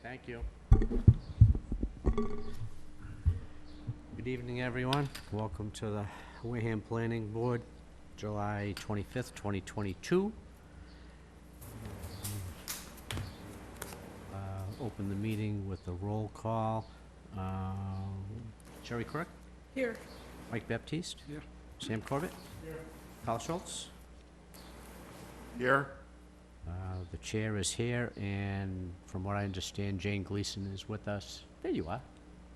Thank you. Good evening, everyone. Welcome to the Wareham Planning Board, July 25th, 2022. Open the meeting with the roll call. Sherry Crook? Here. Mike Baptiste? Here. Sam Corbett? Here. Carl Schultz? Here. The chair is here, and from what I understand, Jane Gleason is with us. There you are.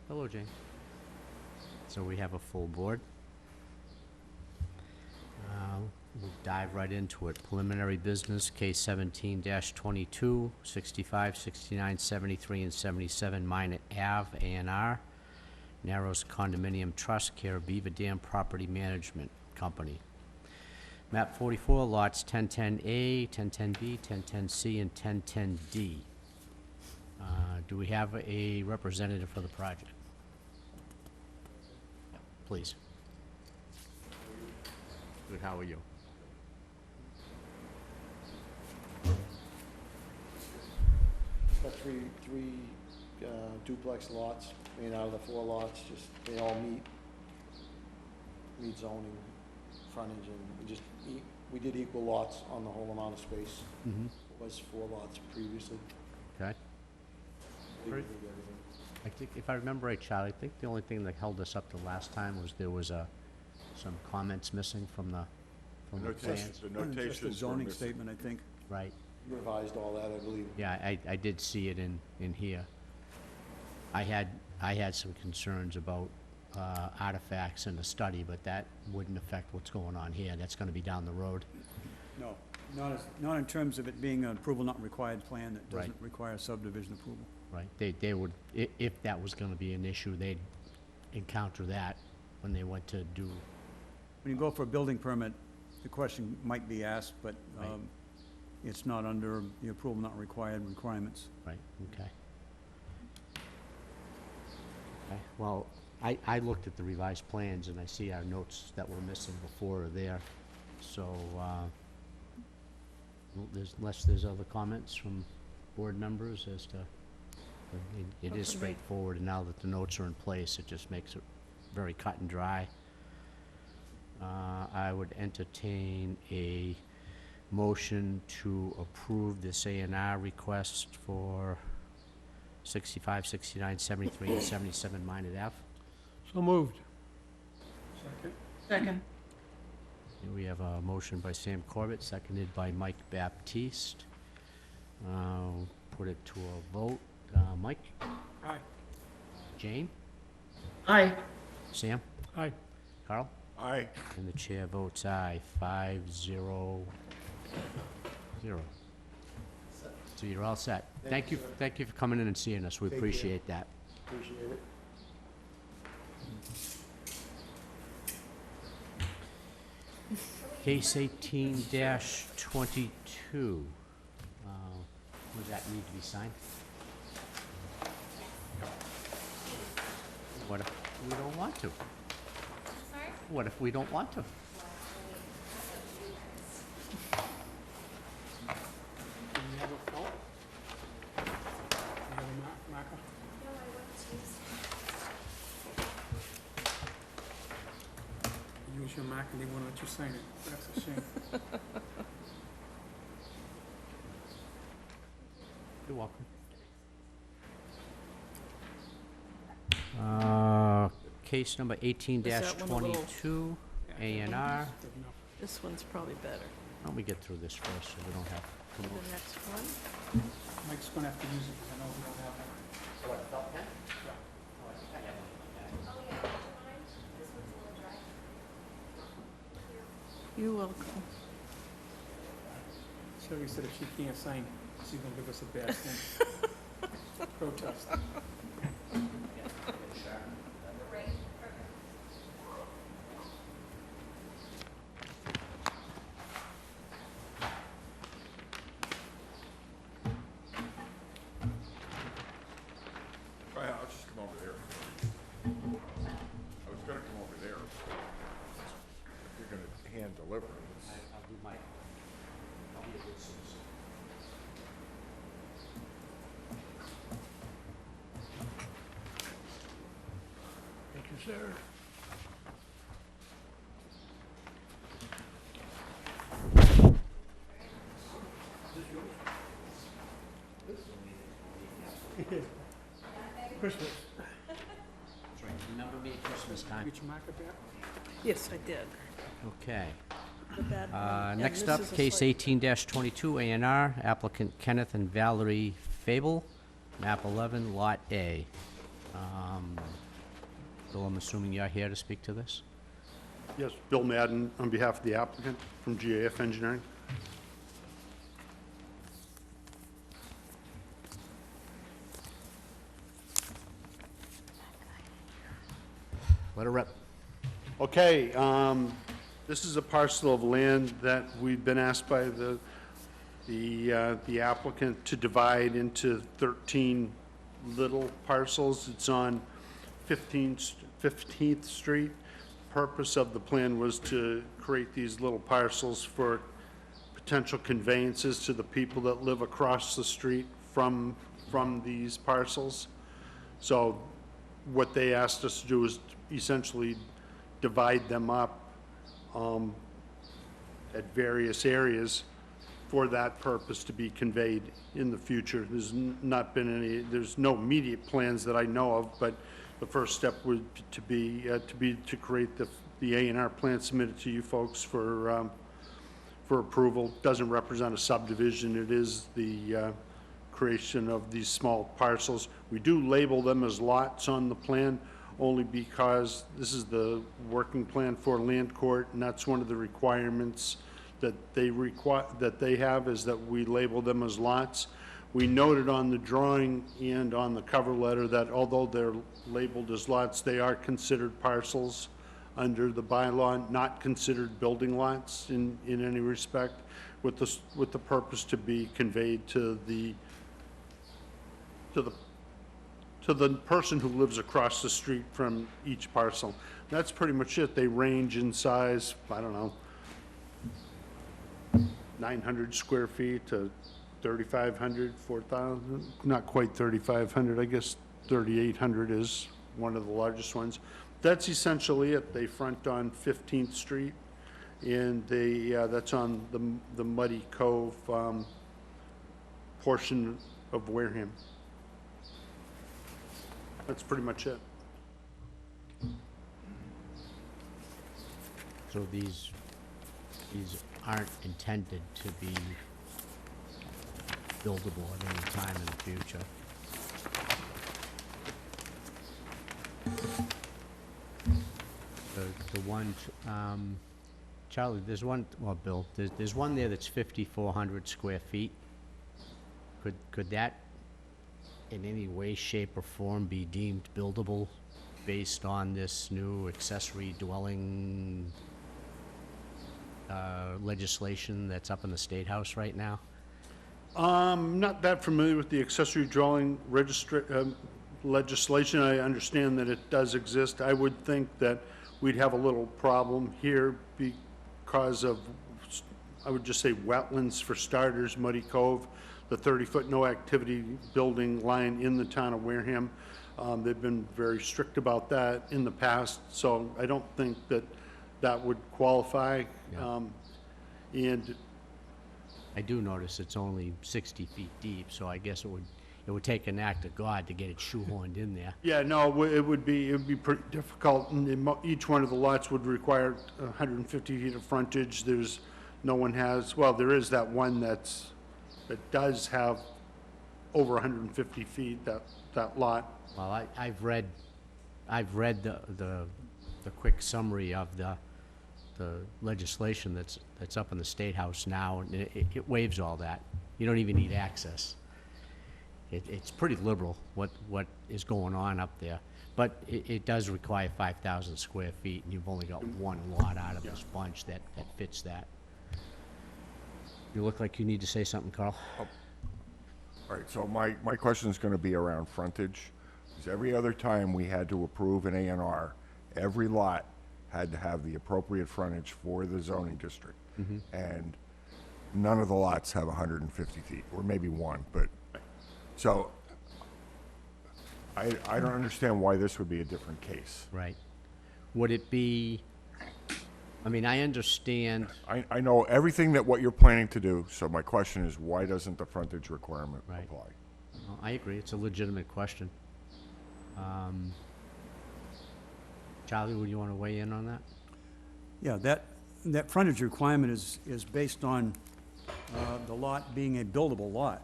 Hello, Jane. So we have a full board. We'll dive right into it. Preliminary business, case 17-22, 65, 69, 73, and 77 Minot Ave, A&R. Narrows Condominium Trust, care of Beaver Dam Property Management Company. Map 44, lots 1010A, 1010B, 1010C, and 1010D. Do we have a representative for the project? Please. Good, how are you? Got three duplex lots, made out of the 4 lots, just, they all meet zoning, frontage, and we did equal lots on the whole amount of space. Mm-hmm. It was 4 lots previously. Okay. We Great. did everything. I think, if I remember right, Charlie, I think the only thing that held us up the last time was there was some comments missing from the plans. The Just notations a were zoning missing. statement, I think. Right. Revised all that, I believe. Yeah, I did see it in here. I had some concerns about artifacts in the study, but that wouldn't affect what's going on here. That's gonna be down the road. No, not in terms of it being an approval not required plan that Right. doesn't require subdivision approval. Right, they would, if that was gonna be an issue, they'd encounter that when they went to do, When you go for a building permit, the question might be asked, but Right. it's not under the approval not required requirements. right, okay. Okay, well, I looked at the revised plans and I see our notes that were missing before are there, so, unless there's other comments from board members as to, it is straightforward, and now that the notes are in place, it just makes it very cut and dry. I would entertain a motion to approve this A&R request for 65, 69, 73, and 77 Minot Ave. So moved. Second. Here we have a motion by Sam Corbett, seconded by Mike Baptiste. Put it to a vote. Mike? Aye. Jane? Aye. Sam? Aye. Carl? Aye. And the chair votes aye, 5-0-0. So you're all set. Thank you for coming in and seeing us. We Take care. appreciate that. Appreciate it. Case 18-22. Does that need to be signed? What if we don't want to? Sorry? What if we don't want to? No, I wouldn't use. Use your mark and they won't let you sign it. That's a shame. You're welcome. Case number 18-22, A&R. This one's probably better. Why don't we get through this first so we don't have to The move. next one. Mike's gonna have to use it because I know we don't have one. Oh, yeah, do you mind? This one's a little dry. You're welcome. Sherry said if she can't sign, she's gonna give us a bad thing. Protest. Right, perfect. I'll just come over there. I was gonna come over there. If you're gonna hand deliver it. I'll do my, I'll be a good citizen. sir. Christmas. Remember me at Christmas time. Get your marker back? Yes, I did. Okay. The bad one. And Next this up, is a case slight- 18-22, A&R, applicant Kenneth and Valerie Fable, map 11, lot A. Bill, I'm assuming you're here to speak to this? Yes, Bill Madden on behalf of the applicant from GAF Engineering. Let her rip. Okay, this is a parcel of land that we've been asked by the applicant to divide into 13 little parcels. It's on 15th Street. Purpose of the plan was to create these little parcels for potential conveyances to the people that live across the street from these parcels. So what they asked us to do is essentially divide them up at various areas for that purpose to be conveyed in the future. There's not been any, there's no immediate plans that I know of, but the first step would to create the A&R plan submitted to you folks for approval. Doesn't represent a subdivision. It is the creation of these small parcels. We do label them as lots on the plan, only because this is the working plan for land court, and that's one of the requirements that they have, is that we label them as lots. We noted on the drawing and on the cover letter that although they're labeled as lots, they are considered parcels under the bylaw, not considered building lots in any respect, with the purpose to be conveyed to the person who lives across the street from each parcel. That's pretty much it. They range in size, I don't know, 900 square feet to 3,500, 4,000, not quite 3,500, I guess 3,800 is one of the largest ones. That's essentially it. They front on 15th Street, and that's on the Muddy Cove portion of Wareham. That's pretty much it. So these aren't intended to be buildable at any time in the future. The one, Charlie, there's one, well, Bill, there's one there that's 5,400 square feet. Could that in any way, shape, or form be deemed buildable based on this new accessory dwelling legislation that's up in the State House right now? Not that familiar with the accessory dwelling legislation. I understand that it does exist. I would think that we'd have a little problem here because of, I would just say, wetlands for starters, Muddy Cove, the 30-foot no-activity building line in the town of Wareham. They've been very strict about that in the past, so I don't think that would qualify. Yeah. And I do notice it's only 60 feet deep, so I guess it would take an act of God to get it shoehorned in there. yeah, no, it would be pretty difficult, and each one of the lots would require 150 feet of frontage. No one has, well, there is that one that does have over 150 feet, that lot. Well, I've read the quick summary of the legislation that's up in the State House now, and it waives all that. You don't even need access. It's pretty liberal what is going on up there, but it does require 5,000 square feet, and you've only got one lot out of this bunch that fits that. You look like you need to say something, Carl. All right, so my question is going to be around frontage. Because every other time we had to approve an A&R, every lot had to have the appropriate frontage for the zoning district. And none of the lots have 150 feet, or maybe one, but, so I don't understand why this would be a different case. Right. would it be, I mean, I understand, I know everything that what you're planning to do, so my question is, why doesn't the frontage requirement Right. apply? well, I agree, it's a legitimate question. Charlie, would you want to weigh in on that? Yeah, that frontage requirement is based on the lot being a buildable lot.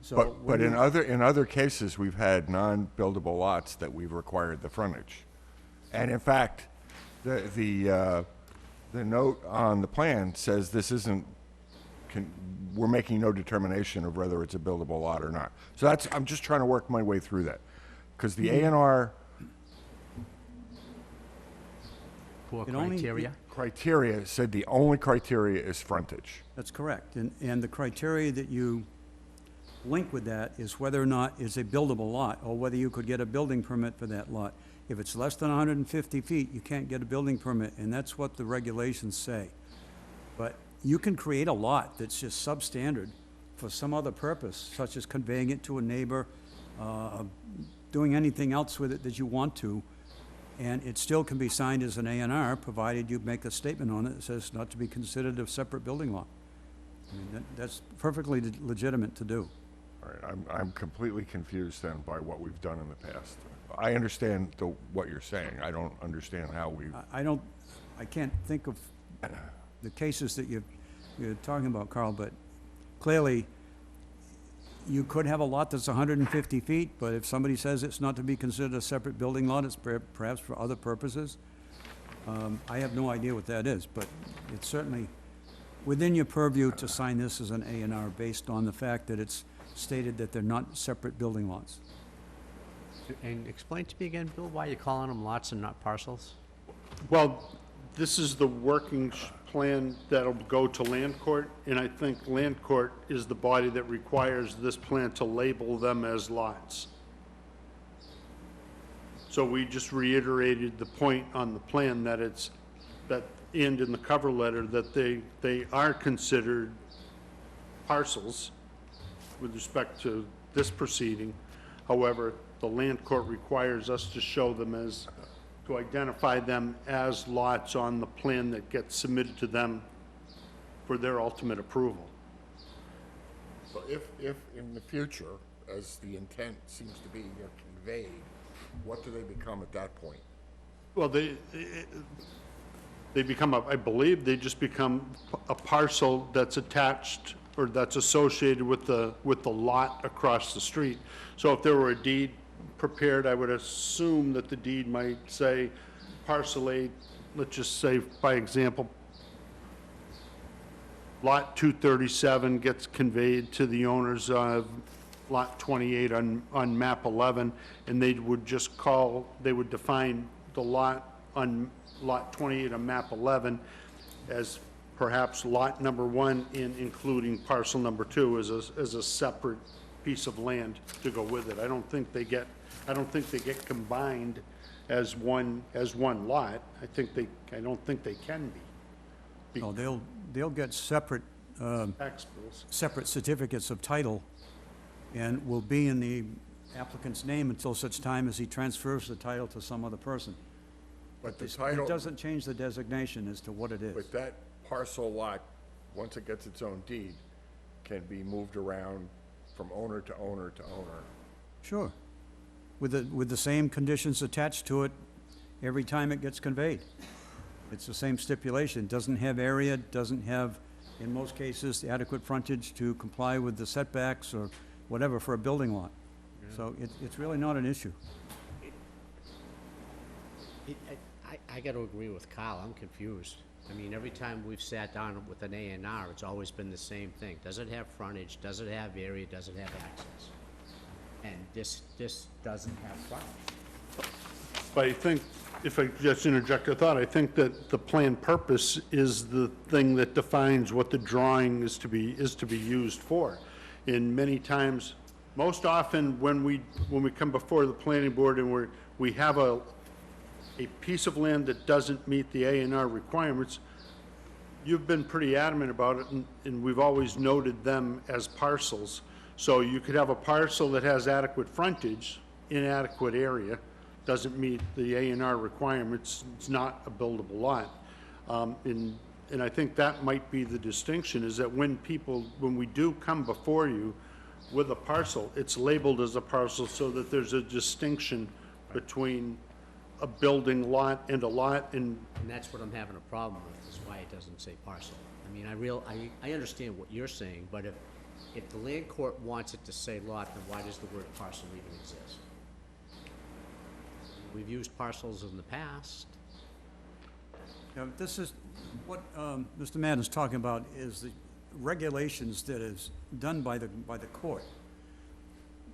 So But when in you- in other cases, we've had non-buildable lots that we've required the frontage. And in fact, the note on the plan says this isn't, we're making no determination of whether it's a buildable lot or not. So that's, I'm just trying to work my way through that. Because the A and R Poor It only- criteria? criteria said the only criteria is frontage. That's correct. And the criteria that you link with that is whether or not it's a buildable lot, or whether you could get a building permit for that lot. If it's less than 150 feet, you can't get a building permit, and that's what the regulations say. But you can create a lot that's just substandard for some other purpose, such as conveying it to a neighbor, doing anything else with it that you want to, and it still can be signed as an A&R, provided you make a statement on it that says not to be considered a separate building lot. I mean, that's perfectly legitimate to do. All right, I'm completely confused then by what we've done in the past. I understand what you're saying. I don't understand how we, I can't think of the cases that you're talking about, Carl, but clearly, you could have a lot that's 150 feet, but if somebody says it's not to be considered a separate building lot, it's perhaps for other purposes. I have no idea what that is, but it's certainly within your purview to sign this as an A&R based on the fact that it's stated that they're not separate building lots. And explain to me again, Bill, why you're calling them lots and not parcels? Well, this is the working plan that'll go to land court, and I think land court is the body that requires this plan to label them as lots. So we just reiterated the point on the plan that it's, that, and in the cover letter, that they are considered parcels with respect to this proceeding. However, the land court requires us to show them as, to identify them as lots on the plan that gets submitted to them for their ultimate approval. so if in the future, as the intent seems to be conveyed, what do they become at that point? Well, they become, I believe, they just become a parcel that's attached or that's associated with the lot across the street. So if there were a deed prepared, I would assume that the deed might say parcel A, let's just say, by example, lot 237 gets conveyed to the owners of lot 28 on map 11, and they would just they would define the lot on lot 28 on map 11 as perhaps lot number 1, including parcel number 2 as a separate piece of land to go with it. I don't think they get combined as one lot. I don't think they can be. No, they'll get separate, Tax bills. separate certificates of title, and will be in the applicant's name until such time as he transfers the title to some other person. But the It title, doesn't change the designation as to what it is. but that parcel lot, once it gets its own deed, can be moved around from owner to owner to owner. Sure. With the same conditions attached to it every time it gets conveyed. It's the same stipulation. Doesn't have area, doesn't have, in most cases, the adequate frontage to comply with the setbacks or whatever for a building lot. So it's really not an issue. I gotta agree with Kyle, I'm confused. I mean, every time we've sat down with an A&R, it's always been the same thing. Does it have frontage? Does it have area? Does it have access? And this doesn't have frontage. But I think, if I just interject a thought, I think that the planned purpose is the thing that defines what the drawing is to be used for. And many times, most often, when we come before the planning board and we have a piece of land that doesn't meet the A&R requirements, you've been pretty adamant about it, and we've always noted them as parcels. So you could have a parcel that has adequate frontage, inadequate area, doesn't meet the A&R requirements, it's not a buildable lot. And I think that might be the distinction, is that when we do come before you with a parcel, it's labeled as a parcel so that there's a distinction between a building lot and a lot, and And that's what I'm having a problem with, is why it doesn't say parcel. I mean, I understand what you're saying, but if the land court wants it to say lot, then why does the word parcel even exist? We've used parcels in the past. Now, this is, what Mr. Madden's talking about is the regulations that is done by the court.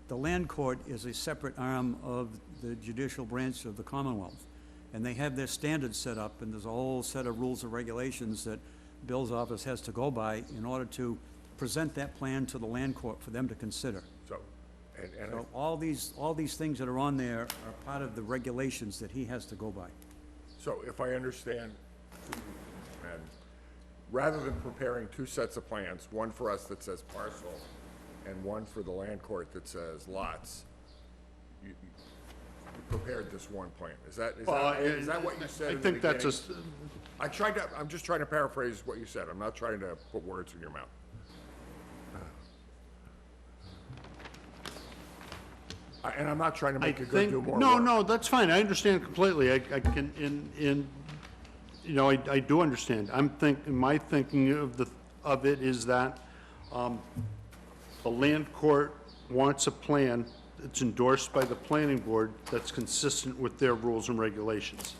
The land court is a separate arm of the judicial branch of the Commonwealth, and they have their standards set up, and there's a whole set of rules and regulations that Bill's office has to go by in order to present that plan to the land court for them to consider. So, and So all these things that are on there are part of the regulations that he has to go by. so if I understand, and rather than preparing two sets of plans, one for us that says parcel and one for the land court that says lots, you prepared this one plan. Is that what you said I in the think that's beginning? I'm just trying to paraphrase what you said. I'm not trying to put words in your mouth. And I'm not trying to make a good do more work. No, that's fine, I understand completely, I can, I do understand. My thinking of it is that, the land court wants a plan that's endorsed by the planning board that's consistent with their rules and regulations.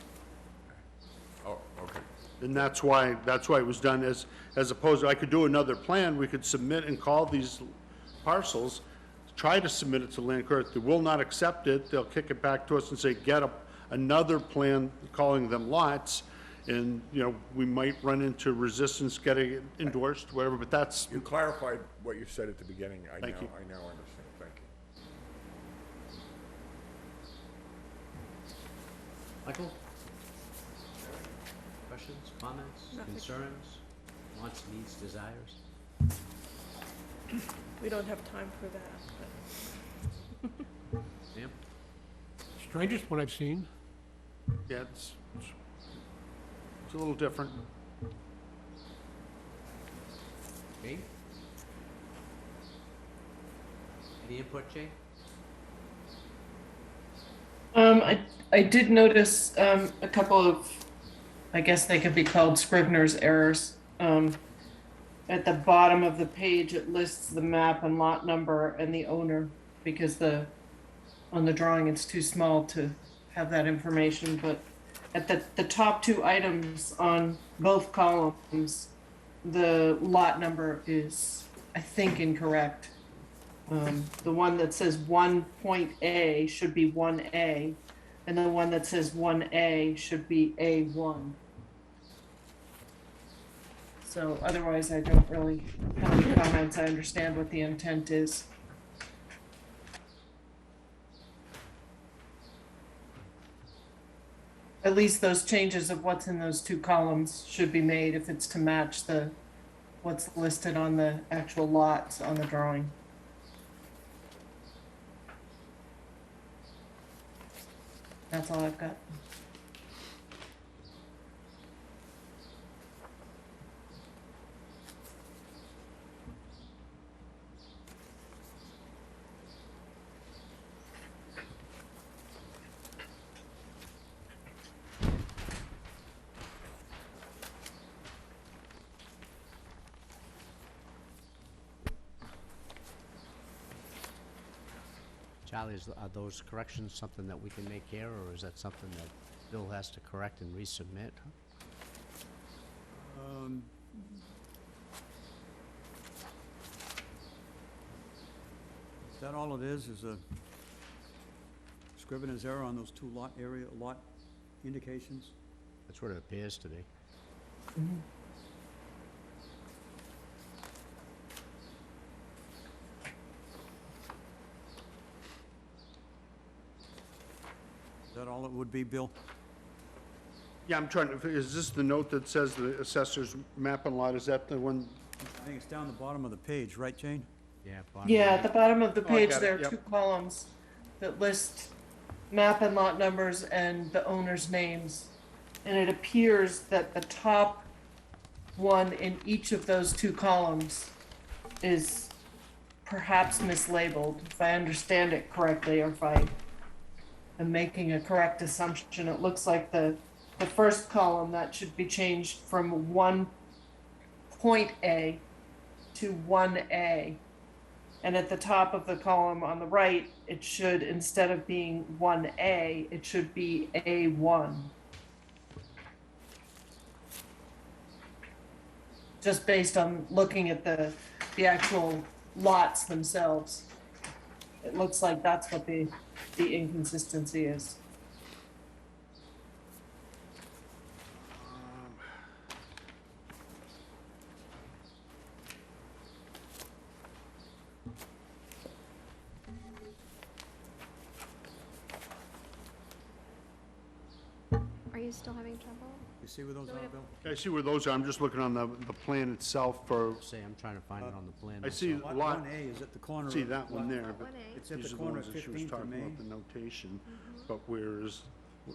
Oh, okay. And that's why it was done, as opposed to, I could do another plan, we could submit and call these parcels, try to submit it to land court, they will not accept it, they'll kick it back to us and say, get another plan calling them lots, and, we might run into resistance getting it endorsed, whatever, but that's, You clarified what you said at the beginning. Thank you. I now understand. Thank you. Michael? Questions, comments, Nothing. concerns, wants, needs, desires? We don't have time for that, but Sam? Strangest one I've seen. yeah, it's a little different. Jane? Any input, Jane? I did notice a couple of, I guess they could be called Scrivener's errors. At the bottom of the page, it lists the map and lot number and the owner, because on the drawing it's too small to have that information, but at the top two items on both columns, the lot number is, I think, incorrect. The one that says 1.A should be 1A, and the one that says 1A should be A1. So otherwise, I don't really have any comments. I understand what the intent is. At least those changes of what's in those two columns should be made if it's to match what's listed on the actual lots on the drawing. That's all I've got. Charlie, are those corrections something that we can make here, or is that something that Bill has to correct and resubmit? Is that all it is a Scrivener's error on those two lot indications? That's what it appears to be. Is that all it would be, Bill? Yeah, I'm trying to, is this the note that says the assessor's map and lot, is that the one? I think it's down the bottom of the page, right, Jane? Yeah. bottom Yeah, right. at the bottom of the I page, got it, there are yep. two columns that list map and lot numbers and the owner's names. And it appears that the top one in each of those two columns is perhaps mislabeled, if I understand it correctly, or if I am making a correct assumption. It looks like the first column, that should be changed from 1.A to 1A. And at the top of the column on the right, it should, instead of being 1A, it should be A1. Just based on looking at the actual lots themselves. It looks like that's what the inconsistency is. Are you still having trouble? You see where those are, Bill? I see where those are, I'm just looking on the plan itself for, Say, I'm trying to find it on the plan. I see myself. lot, One A is at the corner of. see that one there, Lot but 1A, It's at these the are the corner ones of that she was 15th and talking Main. about, the notation. But where's, 1.A.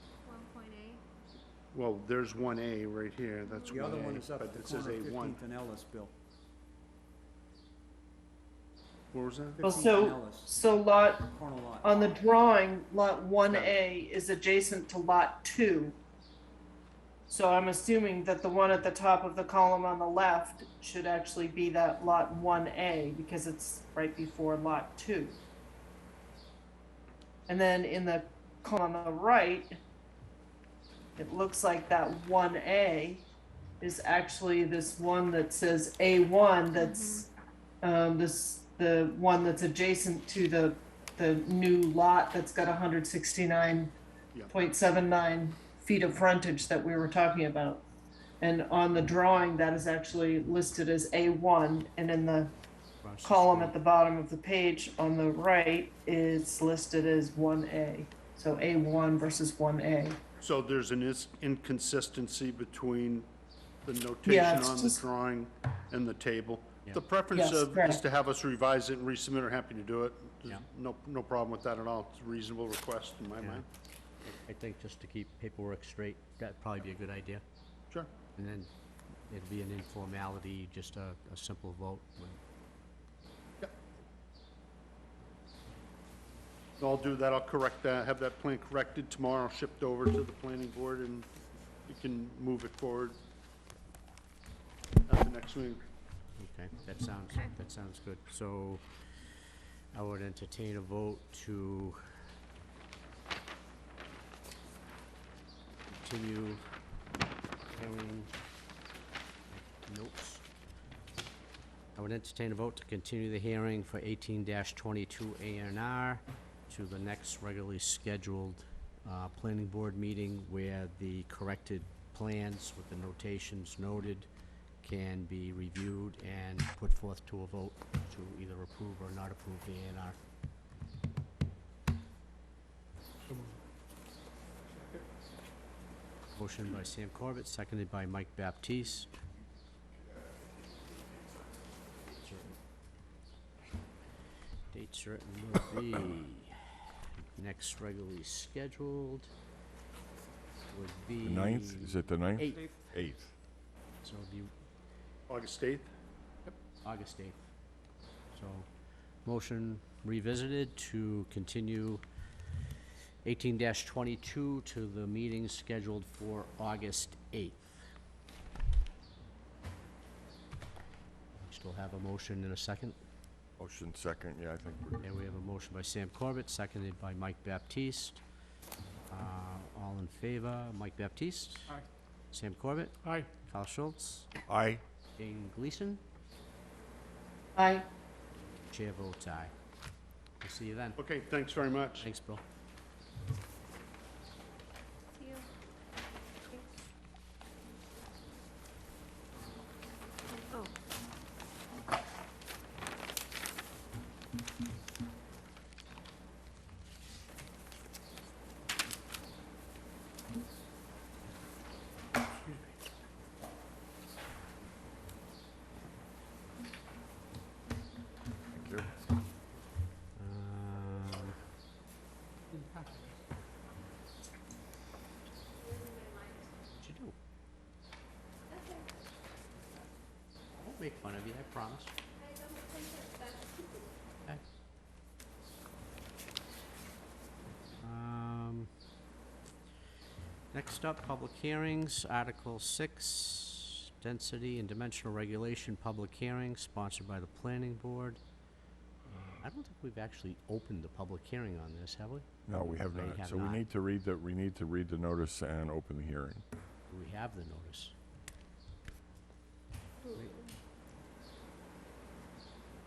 well, there's 1A right here, that's 1A. The other one is up but at the it says corner of A1. 15th and Ellis, Bill. Where was that? Well, 15th and so, Ellis, so lot, corner lot. on the drawing, lot 1A is adjacent to lot 2. So I'm assuming that the one at the top of the column on the left should actually be that lot 1A, because it's right before lot 2. And then in the column on the right, it looks like that 1A is actually this one that says A1, that's the one that's adjacent to the new lot that's got 169.79 feet of frontage that we were talking about. And on the drawing, that is actually listed as A1, and in the Across the column street. at the bottom of the page on the right is listed as 1A. So A1 versus 1A. So there's an inconsistency between the Yeah, notation it's on the just- drawing and the table. Yeah. The preference Yes, of, is correct. to have us revise it and resubmit, we're happy to do it. There's Yeah. no problem with that at all. It's a reasonable request in my Yeah. mind. I think just to keep paperwork straight, that'd probably be a good idea. Sure. And then it'll be an informality, just a simple vote. I'll do that, I'll correct that, have that plan corrected tomorrow, shipped over to the planning board, and we can move it forward at the next meeting. Okay, Okay. that sounds good. So I would entertain a vote to continue hearing notes. I would entertain a vote to continue the hearing for 18-22 A&R to the next regularly scheduled planning board meeting where the corrected plans with the notations noted can be reviewed and put forth to a vote to either approve or not approve the A&R. Motion by Sam Corbett, seconded by Mike Baptiste. Date certain will be next regularly scheduled would be. The 9th, is it the 9th? 8th, 8th. so it'll be August 8th? August 8th. So, motion revisited to continue 18-22 to the meeting scheduled for August 8th. Still have a motion in a second. Motion second, yeah, I think we're, And we have a motion by Sam Corbett, seconded by Mike Baptiste. All in favor, Mike Baptiste? Aye. Sam Corbett? Aye. Carl Schultz? aye. Jane Gleason? Aye. Chair votes aye. We'll see you then. Okay, thanks very much. Thanks, Bill. See you. Thanks. Oh. Thank you. fun of you, I promise. Okay. Next up, public hearings, Article 6, density and dimensional regulation, public hearing, sponsored by the planning board. I don't think we've actually opened the public hearing on this, have we? No, we have We not. have So not. we need to read the notice and open the hearing. Do we have the notice?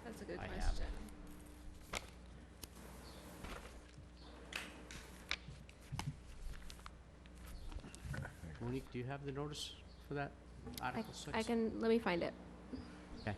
That's a good I have. question. Monique, do you have the notice for that, Article 6? I can, let me find it. Okay.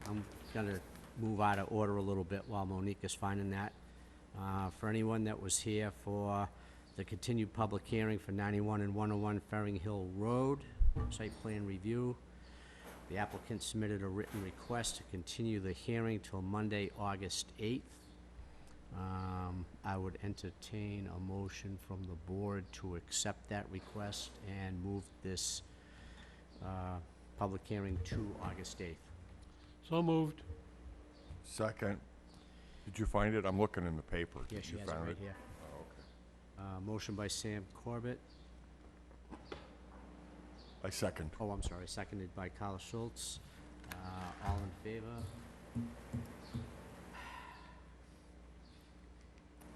I'm gonna move out of order a little bit while Monique is finding that. For anyone that was here for the continued public hearing for 91 and 101 Ferring Hill Road, site plan review, the applicant submitted a written request to continue the hearing till Monday, August 8th. I would entertain a motion from the board to accept that request and move this public hearing to August 8th. So moved. Second. Did you find it? I'm looking in the paper. Yeah, Did she you has it found right here. Oh, okay. Motion by Sam Corbett. I second. Oh, I'm sorry, seconded by Carl Schultz. All in favor?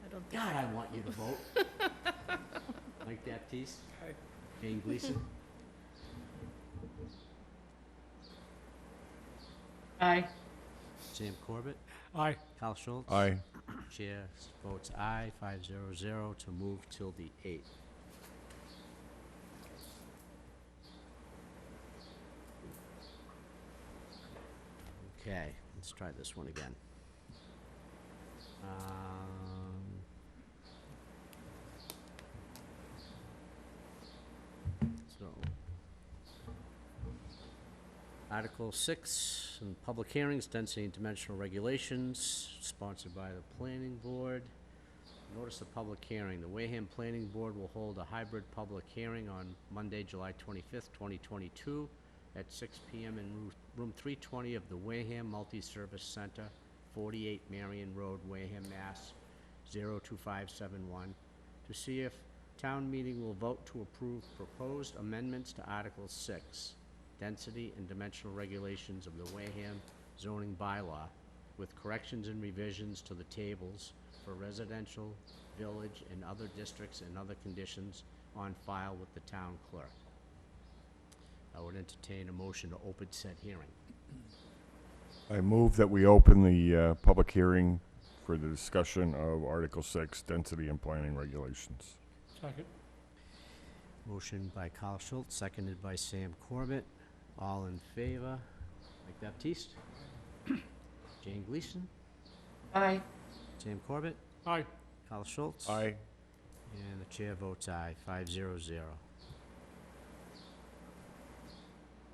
I don't think. God, I want you to vote. Mike Baptiste? Aye. Jane Gleason? Aye. Sam Corbett? Aye. Carl Schultz? Aye. Chair votes aye, 500 to move till the 8th. Okay, let's try this one again. So, Article 6, in public hearings, density and dimensional regulations, sponsored by the planning board. Notice of public hearing, the Wareham Planning Board will hold a hybrid public hearing on Monday, July 25th, 2022, at 6 PM in room 320 of the Wareham Multi-Service Center, 48 Marion Road, Wareham, Mass. 02571, to see if town meeting will vote to approve proposed amendments to Article 6, density and dimensional regulations of the Wareham zoning bylaw, with corrections and revisions to the tables for residential, village, and other districts and other conditions on file with the town clerk. I would entertain a motion to open said hearing. I move that we open the public hearing for the discussion of Article 6, density and planning regulations. Second. Motion by Carl Schultz, seconded by Sam Corbett. All in favor? Mike Baptiste? Jane Gleason? Aye. Sam Corbett? Aye. Carl Schultz? Aye. And the chair votes aye, 500.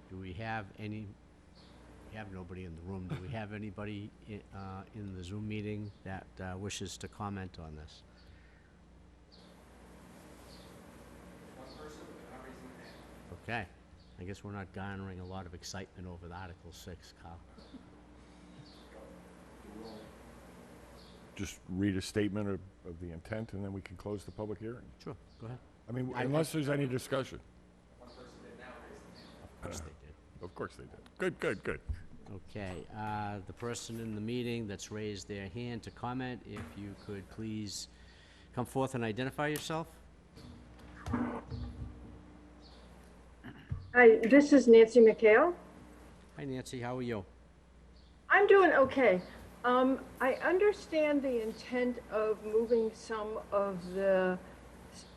Do we have any, we have nobody in the room, do we have anybody in the Zoom meeting that wishes to comment on this? Okay, I guess we're not garnering a lot of excitement over the Article 6, Carl. Just read a statement of the intent, and then we can close the public hearing. Sure, go ahead. I mean, I- unless there's any discussion. Of course they did. Of course they did. Good, good, good. Okay, the person in the meeting that's raised their hand to comment, if you could please come forth and identify yourself. Hi, this is Nancy McHale. Hi Nancy, how are you? I'm doing okay. I understand the intent of moving some of the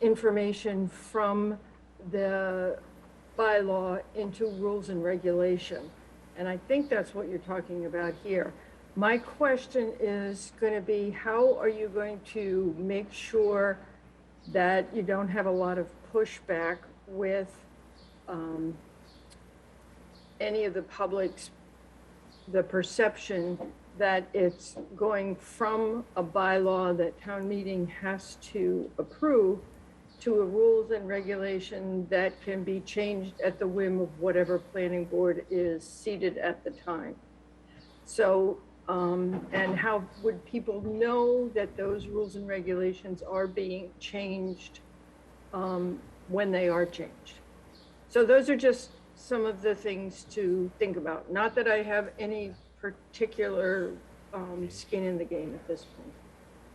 information from the bylaw into rules and regulation. And I think that's what you're talking about here. My question is going to be, how are you going to make sure that you don't have a lot of pushback with any of the public's, the perception that it's going from a bylaw that town meeting has to approve to a rules and regulation that can be changed at the whim of whatever planning board is seated at the time. So, and how would people know that those rules and regulations are being changed when they are changed? So those are just some of the things to think about. Not that I have any particular skin in the game at this point,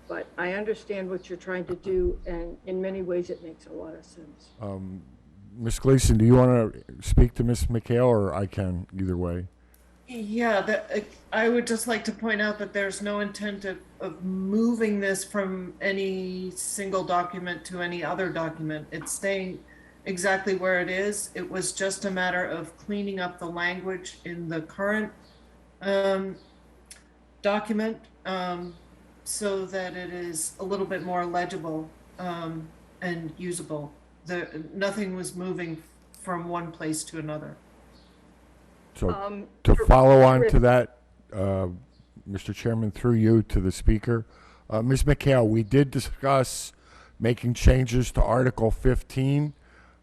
but I understand what you're trying to do, and in many ways it makes a lot of sense. Ms. Gleason, do you want to speak to Ms. McHale, or I can, either way? Yeah, I would just like to point out that there's no intent of moving this from any single document to any other document. It's staying exactly where it is. It was just a matter of cleaning up the language in the current document so that it is a little bit more legible and usable. Nothing was moving from one place to another. So to follow on to that, Mr. Chairman, through you to the speaker, Ms. McHale, we did discuss making changes to Article 15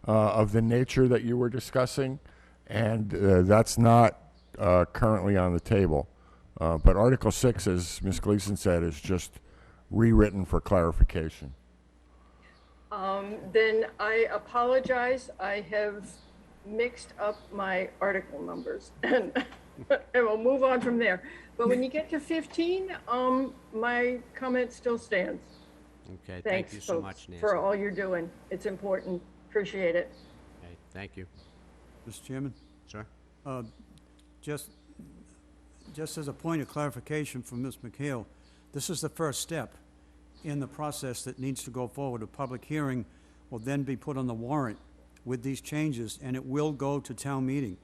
of the nature that you were discussing, and that's not currently on the table. But Article 6, as Ms. Gleason said, is just rewritten for clarification. Then I apologize. I have mixed up my article numbers and we'll move on from there. But when you get to 15, my comment still stands. Okay, thank Thanks, you so folks, much, Nancy. for all you're doing. It's important. Appreciate it. Okay, thank you. Mr. Chairman? Sir? Just as a point of clarification from Ms. McHale, this is the first step in the process that needs to go forward. A public hearing will then be put on the warrant with these changes, and it will go to town meeting.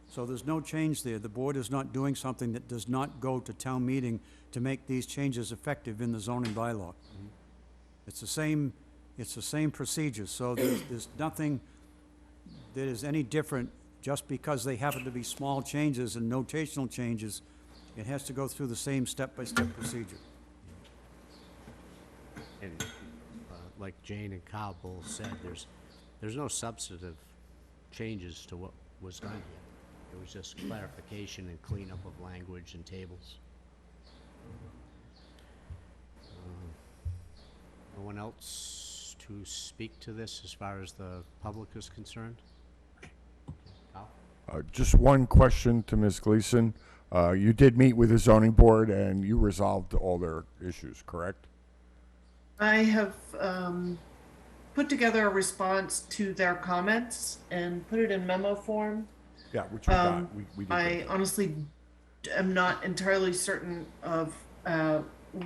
So there's no change there. The board is not doing something that does not go to town meeting to make these changes effective in the zoning bylaw. It's the same procedure, so there's nothing that is any different just because they happen to be small changes and notational changes. It has to go through the same step-by-step procedure. And like Jane and Kyle both said, there's no substantive changes to what was done here. It was just clarification and cleanup of language and tables. No one else to speak to this as far as the public is concerned? Kyle? Just one question to Ms. Gleason. You did meet with the zoning board and you resolved all their issues, correct? I have put together a response to their comments and put it in memo form. Yeah, which we got. We did I get that. honestly am not entirely certain of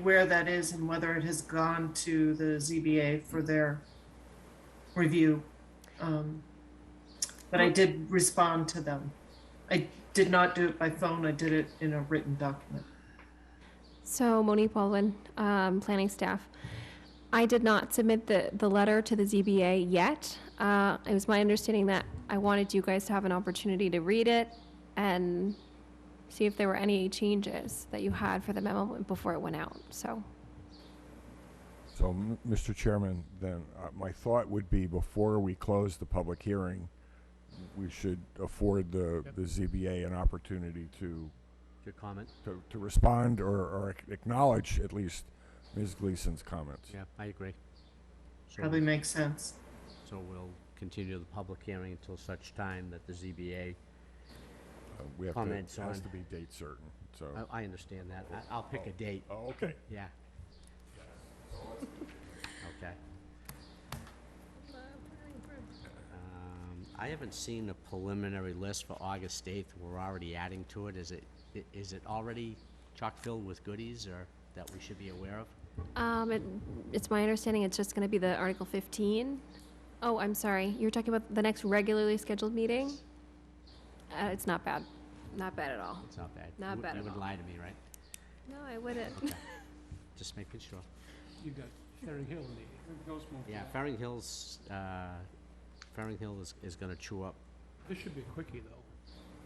where that is and whether it has gone to the ZBA for their review. But I did respond to them. I did not do it by phone. I did it in a written document. So Monique Baldwin, planning staff. I did not submit the letter to the ZBA yet. It was my understanding that I wanted you guys to have an opportunity to read it and see if there were any changes that you had for the memo before it went out, so. So, Mr. Chairman, then my thought would be before we close the public hearing, we should afford the ZBA an opportunity to Your comment? to respond or acknowledge at least Ms. Gleason's comments. Yeah, I agree. So- Probably makes sense. So we'll continue the public hearing until such time that the ZBA, We have Comments to, it has on- to be date certain, so. I understand that. I'll pick a date. Oh, okay. Yeah. Okay. I haven't seen a preliminary list for August 8th. We're already adding to it. Is it already chock-filled with goodies or that we should be aware of? It's my understanding it's just gonna be the Article 15. Oh, I'm sorry, you were talking about the next regularly scheduled meeting? It's not bad, not bad at all. It's not bad. Not You bad You at would all. lie to me, right? No, I wouldn't. Okay. Just making sure. You got Ferring Hill need. Hill's moved Yeah, back. Ferring Hills, Ferring Hill is gonna chew up. This should be a quickie, though.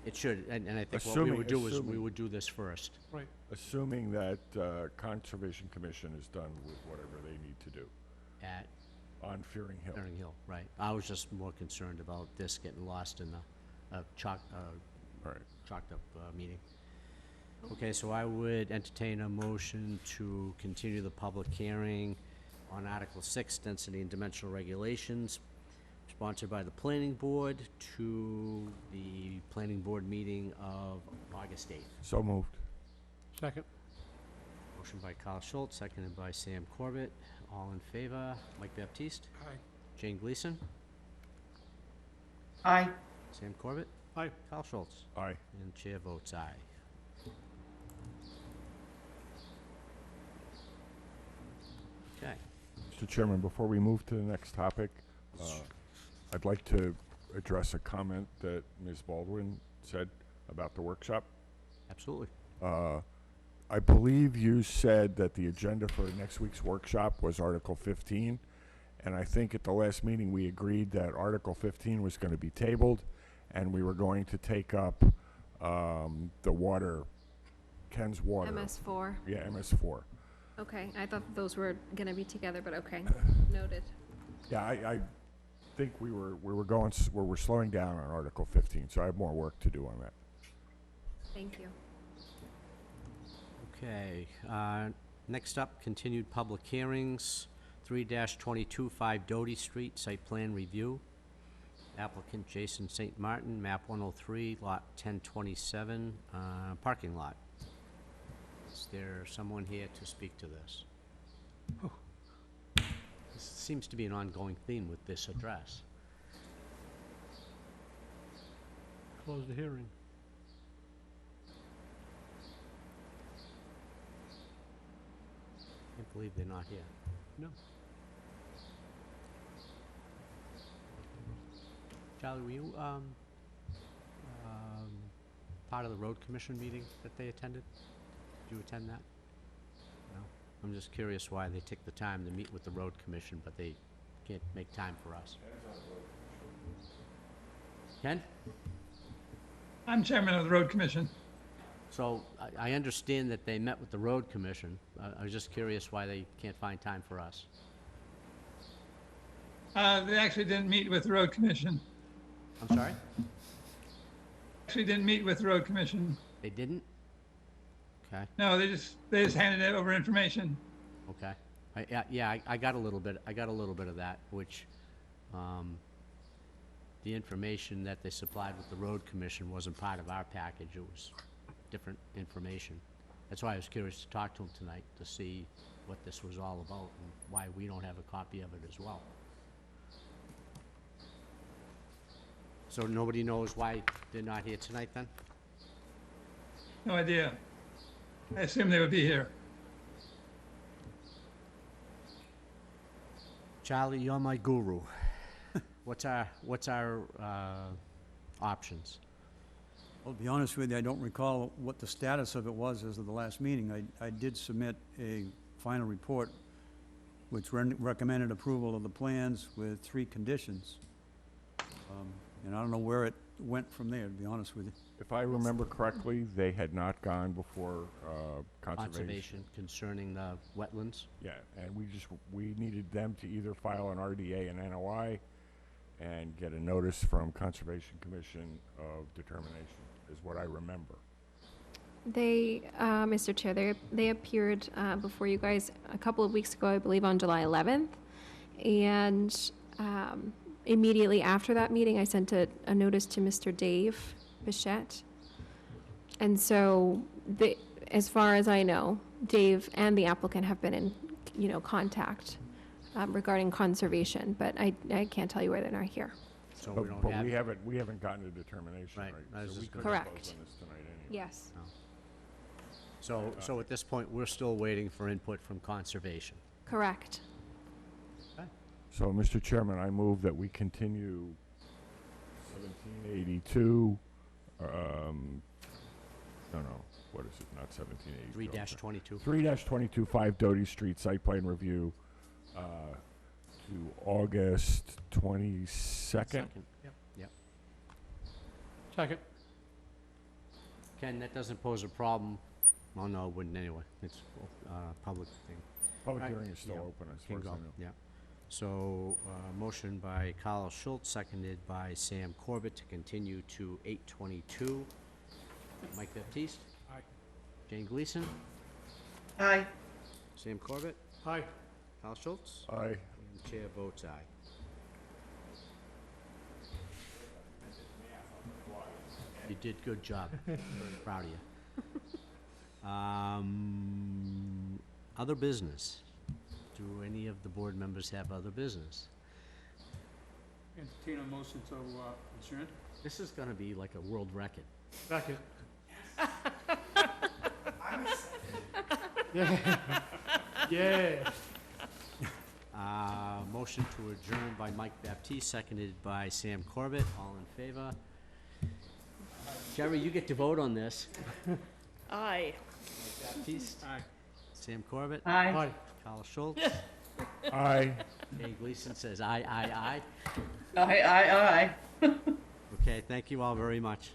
It should, and I think what we Assuming- would do is, we assuming- would do this first. Right. Assuming that Conservation Commission is done with whatever they need to do At on Fearing Hill. Ferring Hill, right. I was just more concerned about this getting lost in the chalked up meeting. Okay, so I would entertain a motion to continue the public hearing on Article 6, Density and Dimensional Regulations, sponsored by the Planning Board, to the Planning Board meeting of August 8th. So moved. Second. Motion by Carl Schultz, seconded by Sam Corbett. All in favor? Mike Baptiste? Aye. Jane Gleason? Aye. Sam Corbett? Aye. Carl Schultz? Aye. And chair votes aye. Okay. Mr. Chairman, before we move to the next topic, I'd like to address a comment that Ms. Baldwin said about the workshop. Absolutely. I believe you said that the agenda for next week's workshop was Article 15, and I think at the last meeting, we agreed that Article 15 was going to be tabled, and we were going to take up the water, Ken's water. MS4. Yeah, MS4. Okay, I thought those were gonna be together, but okay, noted. Yeah, I think we were slowing down on Article 15, so I have more work to do on that. Thank you. Okay, next up, continued public hearings, 3-22, 5 Doty Street, site plan review. Applicant Jason St. Martin, map 103, lot 1027, parking lot. Is there someone here to speak to this? This seems to be an ongoing theme with this address. Close the hearing. Can't believe they're not here. No. Charlie, were you, part of the road commission meeting that they attended? Did you attend that? No? I'm just curious why they take the time to meet with the road commission, but they can't make time for us. Ken? I'm chairman of the road commission. So, I understand that they met with the road commission. I was just curious why they can't find time for us. They actually didn't meet with the road commission. I'm sorry? Actually didn't meet with the road commission. They didn't? Okay, No, they just handed over information. okay. I got a little bit of that, which, the information that they supplied with the road commission wasn't part of our package. It was different information. That's why I was curious to talk to them tonight, to see what this was all about and why we don't have a copy of it as well. So nobody knows why they're not here tonight, then? No idea. I assume they would be here. Charlie, you're my guru. What's our options? Well, to be honest with you, I don't recall what the status of it was as of the last meeting. I did submit a final report which recommended approval of the plans with 3 conditions. And I don't know where it went from there, to be honest with you. If I remember correctly, they had not gone before Conservation. Conservation concerning the wetlands? Yeah, and we needed them to either file an RDA and NOI and get a notice from Conservation Commission of determination, is what I remember. They, Mr. Chair, they appeared before you guys a couple of weeks ago, I believe on July 11th. And immediately after that meeting, I sent a notice to Mr. Dave Bichette. And so, as far as I know, Dave and the applicant have been in, contact regarding conservation, but I can't tell you where they're not here. So But we don't but have. we haven't gotten a determination, Right, I right? was So we just couldn't gonna- vote on Correct. this tonight anyway. Yes. So at this point, we're still waiting for input from conservation. Correct. So, Mr. Chairman, I move that we continue 1782, what is it, not 1782. 3-22. 3-22, 5 Doty Street, site plan review to August 22nd. Second. Yep. Second. Ken, that doesn't pose a problem. Well, no, it wouldn't anyway. It's public thing. Public Right. hearing is still Yeah. open as Can far as I go, know. yeah. So, motion by Carl Schultz, seconded by Sam Corbett to continue to 8:22. Mike Baptiste? Aye. Jane Gleason? Aye. Sam Corbett? Aye. Carl Schultz? Aye. And the chair votes aye. You did good job. Very proud of you. Other business. Do any of the board members have other business? Entertain a motion to adjourn. This is gonna be like a world record. Second. Yeah. Motion to adjourn by Mike Baptiste, seconded by Sam Corbett. All in favor? Jerry, you get to vote on this. Aye. Baptiste? Aye. Sam Corbett? Aye. Aye. Carl Schultz? Aye. Jane Gleason says aye, aye, aye. Aye, aye, aye. Okay, thank you all very much.